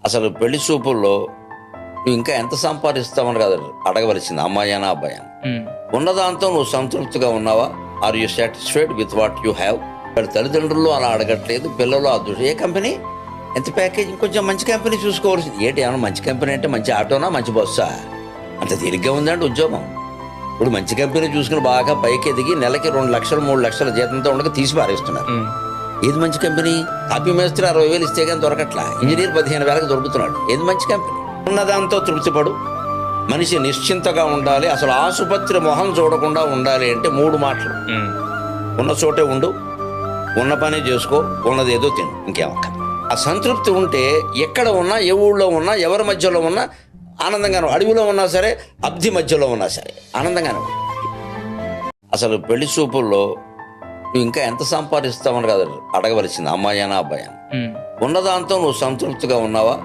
అసలు పెళ్లి చూపుల్లో నువ్వు ఇంకా ఎంత సంపాదిస్తావని కదా అడగవలసింది, అమ్మాయినా అబ్బాయినా. ఉన్నదాంతో నువ్వు సంతృప్తిగా ఉన్నావా? Are you satisfied with what you have? తల్లిదండ్రులు అలా అడగట్లేదు, పిల్లలు అదృష్టం. ఏ కంపెనీ, ఎంత ప్యాకేజ్, ఇంకొంచెం మంచి కంపెనీ చూసుకోవాల్సింది. ఏంటి ఏమన్నా మంచి కంపెనీ అంటే మంచి ఆటోనా మంచి బస్సా? అంత తేలిగ్గా ఉందండి ఉద్యోగం. ఇప్పుడు మంచి కంపెనీ చూసుకుని బాగా పైకి ఎదిగి నెలకి 2 లక్షలు 3 లక్షల జీతంతో ఉండగా తీసి పారేస్తున్నారు. ఏది మంచి కంపెనీ? కాపీ మేస్త్రి 60,000 ఇస్తే కానీ దొరకట్లా, ఇంజనీర్ 15,000 దొరుకుతున్నాడు. ఏది మంచి కంపెనీ? ఉన్నదాంతో తృప్తిపడు. మనిషి నిశ్చింతగా ఉండాలి. అసలు ఆసుపత్రి మొహం చూడకుండా ఉండాలి అంటే 3 మాటలు. ఉన్న చోటే ఉండు, ఉన్న పని చేసుకో, ఉన్నది ఏదో తిను, ఇంకేమక్క. ఆ సంతృప్తి ఉంటే ఎక్కడ ఉన్నా, ఏ ఊళ్ళో ఉన్నా, ఎవరి మధ్యలో ఉన్నా ఆనందంగానే. అడవిలో ఉన్నా సరే, అబ్ది మధ్యలో ఉన్నా సరే ఆనందంగానే. అసలు పెళ్లి చూపుల్లో నువ్వు ఇంకా ఎంత సంపాదిస్తావని కదా అడగవలసింది, అమ్మాయినా అబ్బాయినా. ఉన్నదాంతో నువ్వు సంతృప్తిగా ఉన్నావా?